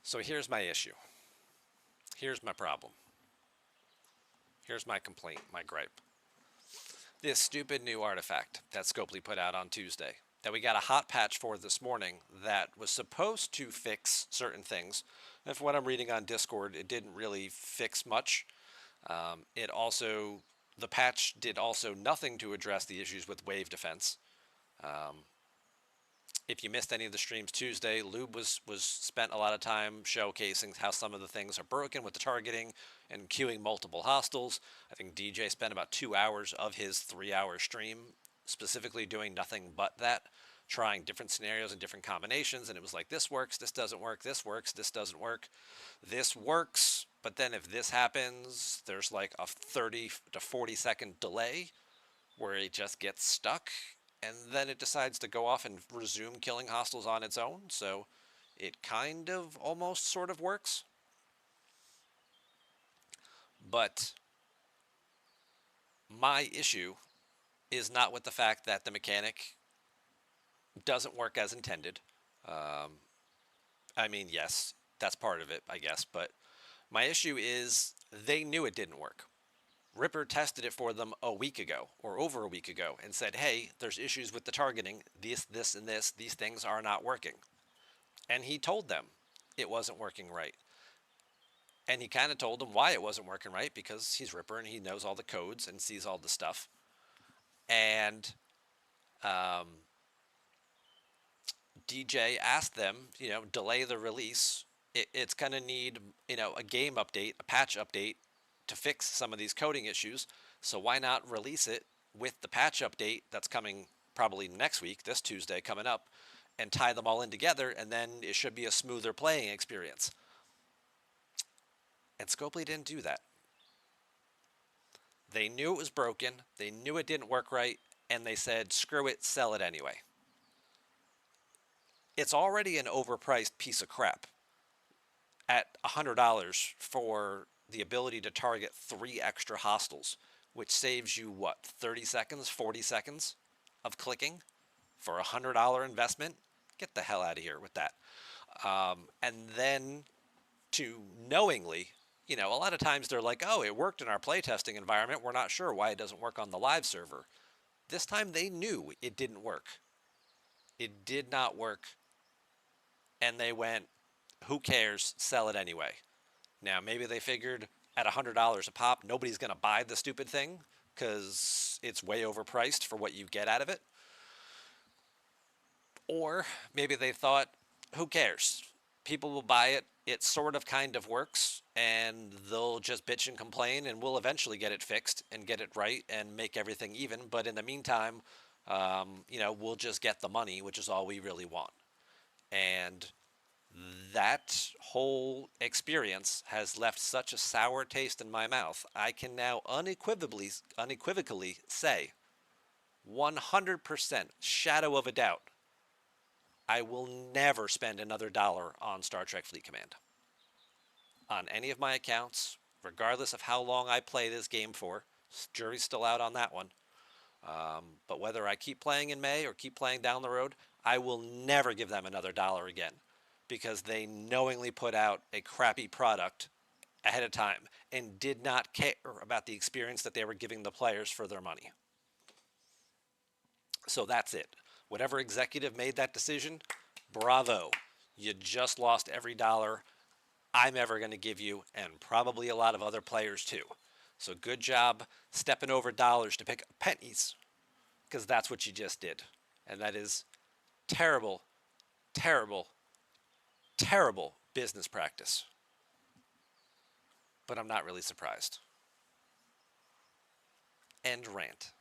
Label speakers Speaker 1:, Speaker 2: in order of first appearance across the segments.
Speaker 1: So here's my issue. Here's my problem. Here's my complaint, my gripe. This stupid new artifact that Scopely put out on Tuesday, that we got a hot patch for this morning, that was supposed to fix certain things. And from what I'm reading on Discord, it didn't really fix much. It also, the patch did also nothing to address the issues with wave defense. If you missed any of the streams Tuesday, Lube was spent a lot of time showcasing how some of the things are broken with the targeting and queuing multiple hostiles. I think DJ spent about 2 hours of his 3-hour stream specifically doing nothing but that, trying different scenarios and different combinations, and it was like, this works, this doesn't work, this works, this doesn't work, this works, but then if this happens, there's like a 30 to 40-second delay where it just gets stuck, and then it decides to go off and resume killing hostiles on its own. So it kind of almost sort of works. But my issue is not with the fact that the mechanic doesn't work as intended. I mean, yes, that's part of it, I guess. But my issue is they knew it didn't work. Ripper tested it for them a week ago, or over a week ago, and said, hey, there's issues with the targeting. This, and this. These things are not working. And he told them it wasn't working right. And he kind of told them why it wasn't working right, because he's Ripper and he knows all the codes and sees all the stuff. And DJ asked them, delay the release. It's going to need, a game update, a patch update to fix some of these coding issues. So why not release it with the patch update that's coming probably next week, this Tuesday coming up, and tie them all in together, and then it should be a smoother playing experience. And Scopely didn't do that. They knew it was broken, they knew it didn't work right, and they said, screw it, sell it anyway. It's already an overpriced piece of crap at $100 for the ability to target 3 extra hostiles, which saves you, 30 seconds, 40 seconds of clicking for a $100 investment? Get the hell out of here with that. And then to knowingly, a lot of times they're like, oh, it worked in our playtesting environment. We're not sure why it doesn't work on the live server. This time they knew it didn't work. It did not work. And they went, who cares? Sell it anyway. Now, maybe they figured at $100 a pop, nobody's going to buy the stupid thing because it's way overpriced for what you get out of it. Or maybe they thought, who cares? People will buy it. It sort of kind of works, and they'll just bitch and complain, and we'll eventually get it fixed and get it right and make everything even. But in the meantime, we'll just get the money, which is all we really want. And that whole experience has left such a sour taste in my mouth. I can now unequivocally say, 100% shadow of a doubt, I will never spend another dollar on Star Trek Fleet Command. On any of my accounts, regardless of how long I play this game for. Jury's still out on that one. But whether I keep playing in May or keep playing down the road, I will never give them another dollar again, because they knowingly put out a crappy product ahead of time and did not care about the experience that they were giving the players for their money. So that's it. Whatever executive made that decision, bravo. You just lost every dollar I'm ever going to give you, and probably a lot of other players too. So good job stepping over dollars to pick up pennies, because that's what you just did. And that is terrible, terrible, terrible business practice. But I'm not really surprised. End rant.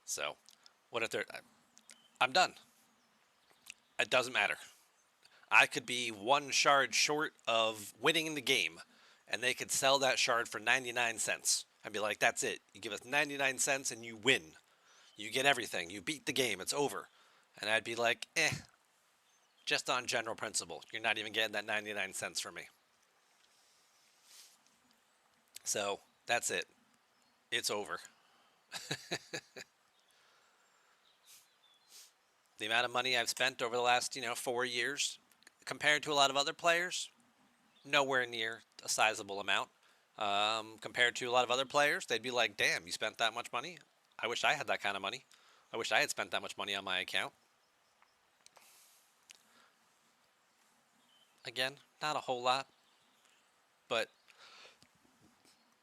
Speaker 1: So, what if they're... I'm done. It doesn't matter. I could be one shard short of winning the game, and they could sell that shard for 99 cents. I'd be like, that's it. You give us 99 cents and you win. You get everything. You beat the game. It's over. And I'd be like, just on general principle. You're not even getting that 99 cents from me. So that's it. It's over. The amount of money I've spent over the last, 4 years, compared to a lot of other players, nowhere near a sizable amount. Compared to a lot of other players, they'd be like, "Damn, you spent that much money. I wish I had that kind of money. I wish I had spent that much money on my account." Again, not a whole lot, but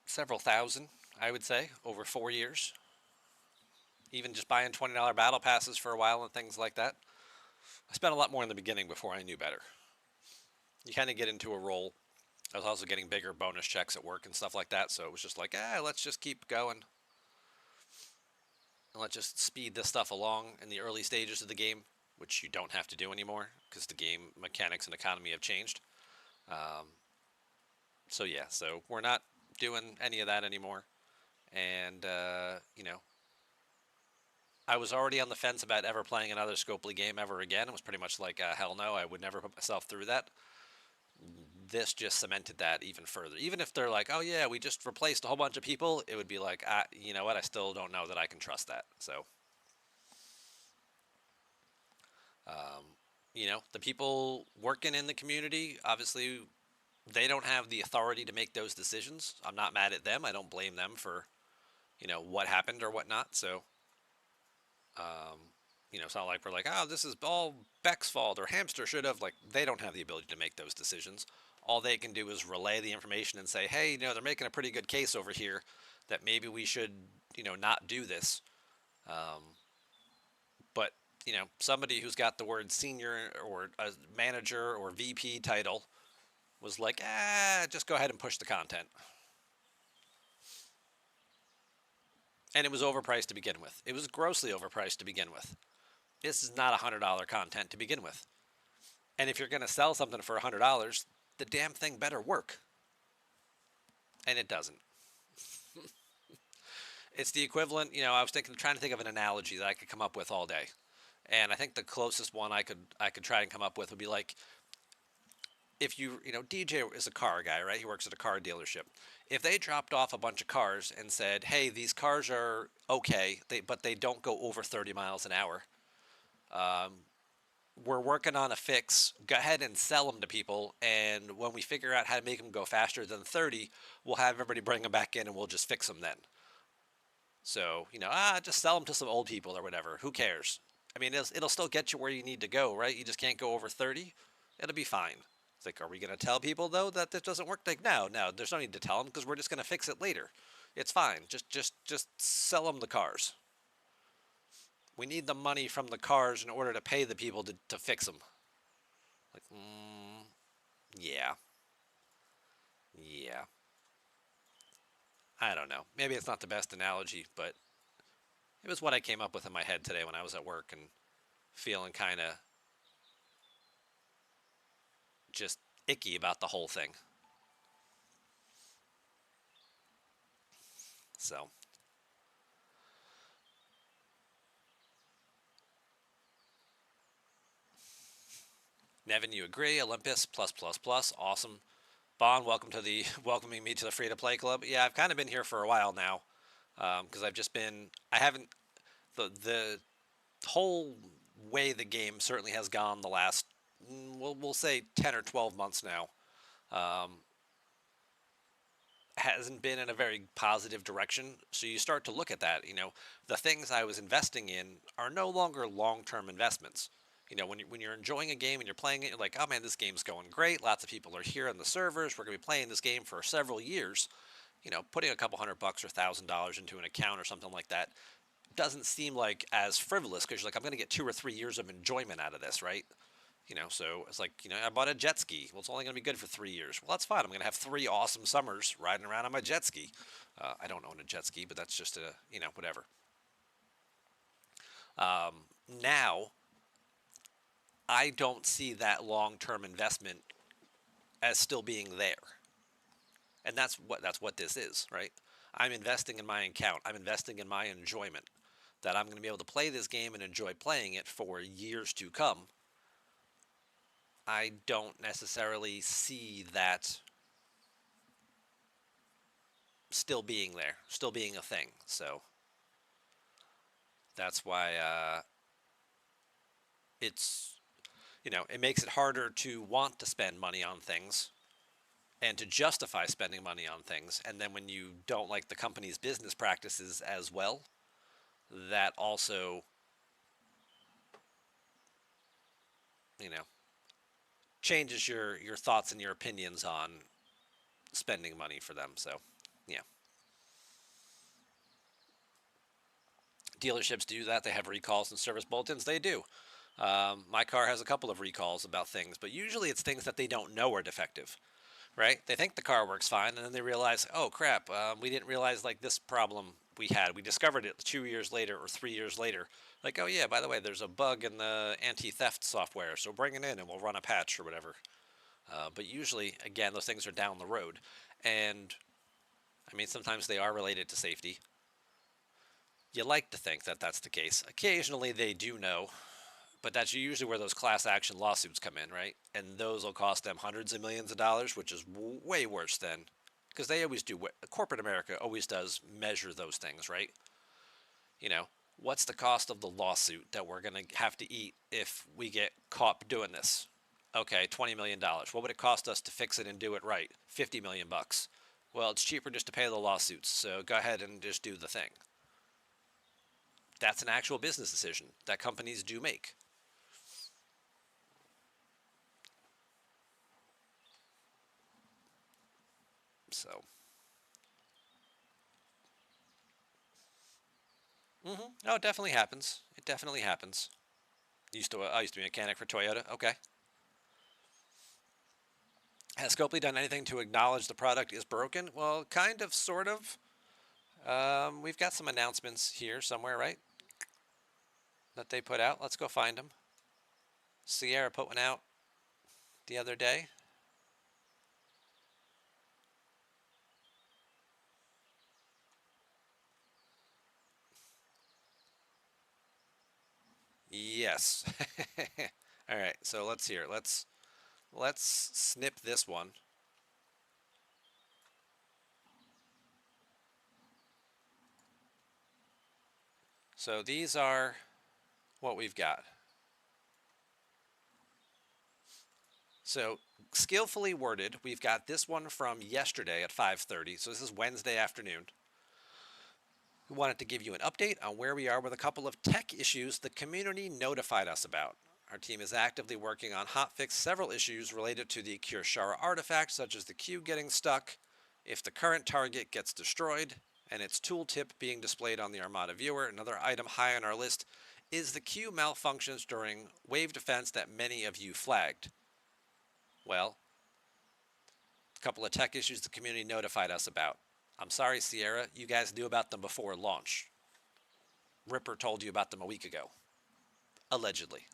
Speaker 1: several thousand, I would say, over 4 years. Even just buying $20 battle passes for a while and things like that. I spent a lot more in the beginning before I knew better. You kind of get into a role. I was also getting bigger bonus checks at work and stuff like that, so it was just like, let's just keep going and let's just speed this stuff along in the early stages of the game, which you don't have to do anymore because the game mechanics and economy have changed. Um, so yeah, so we're not doing any of that anymore, and I was already on the fence about ever playing another Scopely game ever again. It was pretty much like, hell no, I would never put myself through that. This just cemented that even further. Even if they're like, oh yeah, we just replaced a whole bunch of people, it would be like, you know what, I still don't know that I can trust that. So, um, the people working in the community, obviously, they don't have the authority to make those decisions. I'm not mad at them. I don't blame them for, what happened or whatnot. So, um, it's not like we're like, oh, this is all Beck's fault or Hamster should have. Like, they don't have the ability to make those decisions. All they can do is relay the information and say, hey, they're making a pretty good case over here that maybe we should, not do this. Um, but, somebody who's got the word senior or a manager or VP title was like, just go ahead and push the content. And it was overpriced to begin with. It was grossly overpriced to begin with. This is not $100 content to begin with. And if you're going to sell something for $100, the damn thing better work. And it doesn't. It's the equivalent, I was trying to think of an analogy that I could come up with all day. And I think the closest one I could try and come up with would be like, if DJ is a car guy, right? He works at a car dealership. If they dropped off a bunch of cars and said, "Hey, these cars are okay, but they don't go over 30 miles an hour. Um, we're working on a fix. Go ahead and sell them to people, and when we figure out how to make them go faster than 30, we'll have everybody bring them back in, and we'll just fix them then." So just sell them to some old people or whatever. Who cares? I mean, it'll still get you where you need to go, right? You just can't go over 30. It'll be fine. It's like, are we going to tell people though that this doesn't work? Like, no, no, there's no need to tell them because we're just going to fix it later. It's fine. Just sell them the cars. We need the money from the cars in order to pay the people to fix them. Like, yeah, yeah. I don't know. Maybe it's not the best analogy, but it was what I came up with in my head today when I was at work and feeling kind of just icky about the whole thing. So, Nevin, you agree? Olympus plus plus plus, awesome. Bond, welcome to the welcoming me to the free to play club. Yeah, I've kind of been here for a while now because I've just been. I haven't the whole way the game certainly has gone the last we'll say 10 or 12 months now. Um, hasn't been in a very positive direction. So you start to look at that. The things I was investing in are no longer long-term investments. When you're enjoying a game and you're playing it, you're like, oh man, this game's going great. Lots of people are here on the servers. We're going to be playing this game for several years. Putting a couple $100 or $1,000 into an account or something like that doesn't seem like as frivolous because you're like, I'm going to get 2 or 3 years of enjoyment out of this, right? So it's like, I bought a jet ski. Well, it's only going to be good for 3 years. Well, that's fine. I'm going to have 3 awesome summers riding around on my jet ski. I don't own a jet ski, but that's just whatever. Um, Now, I don't see that long-term investment as still being there. And that's what this is, right? I'm investing in my account. I'm investing in my enjoyment. That I'm going to be able to play this game and enjoy playing it for years to come. I don't necessarily see that still being there, still being a thing. So that's why it's, it makes it harder to want to spend money on things and to justify spending money on things. And then when you don't like the company's business practices as well, that also, you know, changes your thoughts and your opinions on spending money for them. So, yeah, dealerships do that. They have recalls and service bulletins. They do. My car has a couple of recalls about things, but usually it's things that they don't know are defective, right? They think the car works fine, and then they realize, oh crap, we didn't realize like this problem we had. We discovered it 2 years later or 3 years later. Like, oh yeah, by the way, there's a bug in the anti-theft software, so bring it in and we'll run a patch or whatever. But usually, again, those things are down the road, and I mean sometimes they are related to safety. You like to think that that's the case. Occasionally they do know, but that's usually where those class action lawsuits come in, right? And those will cost them hundreds of millions of dollars, which is way worse than, because they always do, corporate America always does measure those things, right? You know, what's the cost of the lawsuit that we're going to have to eat if we get caught doing this? Okay, $20 million. What would it cost us to fix it and do it right? 50 million bucks. Well, it's cheaper just to pay the lawsuits, so go ahead and just do the thing. That's an actual business decision that companies do make. So, oh, it definitely happens. It definitely happens. I used to be a mechanic for Toyota. Okay. Has Scopely done anything to acknowledge the product is broken? Well, kind of, sort of. We've got some announcements here somewhere, right? That they put out. Let's go find them. Sierra put one out the other day. Yes. All right. So let's hear. Let's snip this one. So these are what we've got. So skillfully worded, we've got this one from yesterday at 5:30. So this is Wednesday afternoon. We wanted to give you an update on where we are with a couple of tech issues the community notified us about. Our team is actively working on hotfix several issues related to the Kirshara artifact, such as the queue getting stuck, if the current target gets destroyed, and its tooltip being displayed on the Armada viewer. Another item high on our list is the queue malfunctions during wave defense that many of you flagged. Well, a couple of tech issues the community notified us about. I'm sorry, Sierra, you guys knew about them before launch. Ripper told you about them a week ago. Allegedly.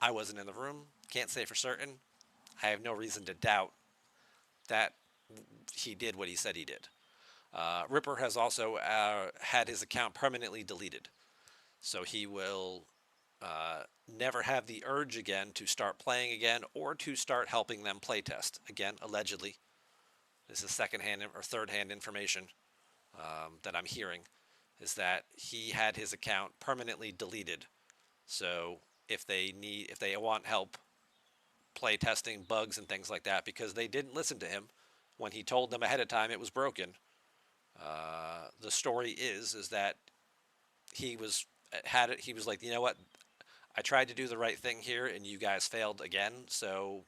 Speaker 1: I wasn't in the room, can't say for certain. I have no reason to doubt that he did what he said he did. Ripper has also had his account permanently deleted. So he will never have the urge again to start playing again or to start helping them playtest. Again, allegedly. This is second-hand or third-hand information that I'm hearing, is that he had his account permanently deleted. So if they want help play testing bugs and things like that, because they didn't listen to him when he told them ahead of time it was broken. The story is that he was like, you know what, I tried to do the right thing here and you guys failed again, so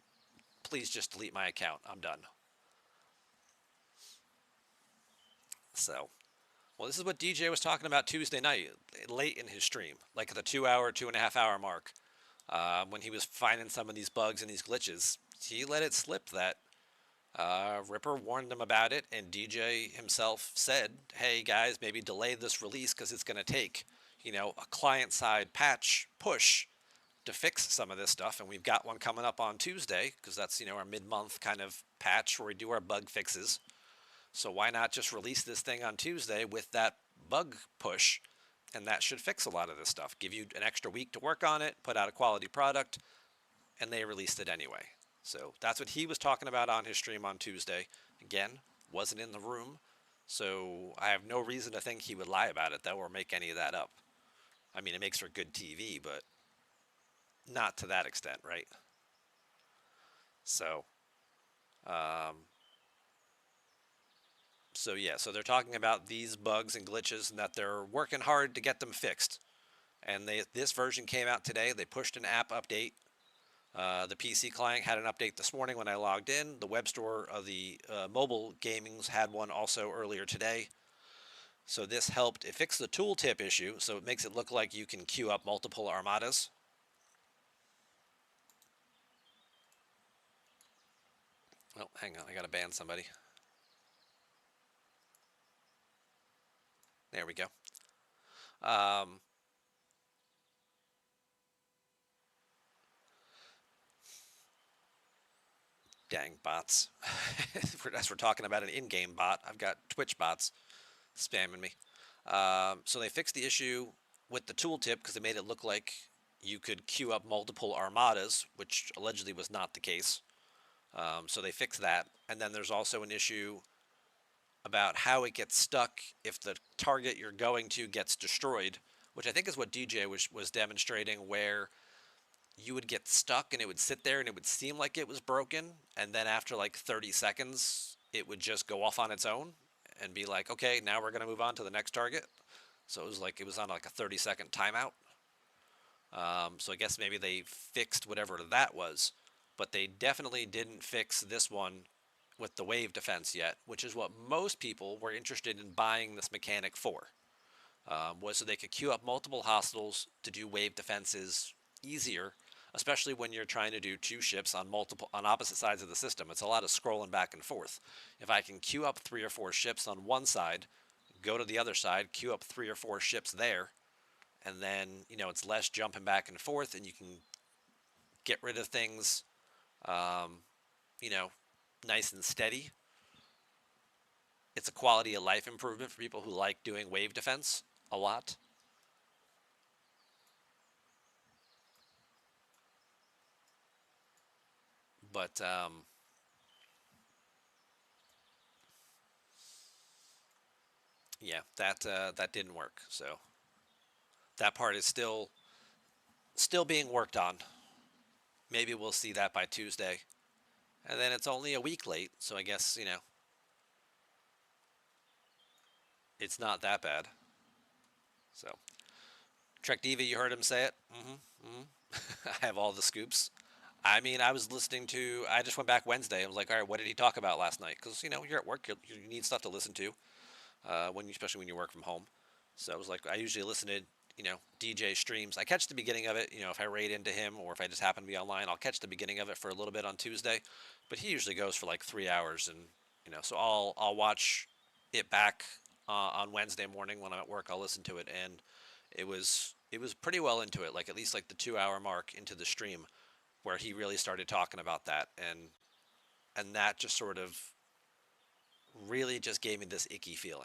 Speaker 1: please just delete my account. I'm done. So, well, this is what DJ was talking about Tuesday night, late in his stream, like at the 2 hour, 2.5 hour mark, when he was finding some of these bugs and these glitches. He let it slip that Ripper warned them about it, and DJ himself said, hey guys, maybe delay this release because it's going to take, a client-side patch push to fix some of this stuff, and we've got one coming up on Tuesday because that's, our mid-month kind of patch where we do our bug fixes. So why not just release this thing on Tuesday with that bug push, and that should fix a lot of this stuff. Give you an extra week to work on it, put out a quality product, and they released it anyway. So that's what he was talking about on his stream on Tuesday. Again, wasn't in the room, so I have no reason to think he would lie about it, though, or make any of that up. I mean, it makes for good TV, but not to that extent, right? So, um, so yeah, so they're talking about these bugs and glitches and that they're working hard to get them fixed. And this version came out today. They pushed an app update. The PC client had an update this morning when I logged in. The web store of the mobile gamings had one also earlier today. So this helped. It fixed the tooltip issue, so it makes it look like you can queue up multiple armadas. Oh, hang on, I gotta ban somebody. There we go. Um, Dang bots. As we're talking about an in-game bot, I've got Twitch bots spamming me. So they fixed the issue with the tooltip because they made it look like you could queue up multiple armadas, which allegedly was not the case. So they fixed that. And then there's also an issue about how it gets stuck if the target you're going to gets destroyed, which I think is what DJ was demonstrating, where you would get stuck and it would sit there and it would seem like it was broken, and then after like 30 seconds it would just go off on its own and be like, okay, now we're going to move on to the next target. So it was on like a 30-second timeout. So I guess maybe they fixed whatever that was, but they definitely didn't fix this one with the wave defense yet, which is what most people were interested in buying this mechanic for. Was so they could queue up multiple hostiles to do wave defenses easier, especially when you're trying to do two ships on opposite sides of the system. It's a lot of scrolling back and forth. If I can queue up 3 or 4 ships on one side, go to the other side, queue up 3 or 4 ships there, and then it's less jumping back and forth, and you can get rid of things, um, you know, nice and steady. It's a quality of life improvement for people who like doing wave defense a lot. But yeah, that didn't work. So that part is still being worked on. Maybe we'll see that by Tuesday, and then it's only a week late. So I guess it's not that bad. So Trek Diva, you heard him say it. I have all the scoops. I mean, I was listening to. I just went back Wednesday. I was like, all right, what did he talk about last night? Because you're at work, you need stuff to listen to especially when you work from home. So I was like, I usually listen to DJ streams. I catch the beginning of it. If I raid into him or if I just happen to be online, I'll catch the beginning of it for a little bit on Tuesday. But he usually goes for like 3 hours, and so I'll watch it back on Wednesday morning when I'm at work. I'll listen to it, and it was pretty well into it, like at least like the 2 hour mark into the stream, where he really started talking about that, and that just sort of really just gave me this icky feeling.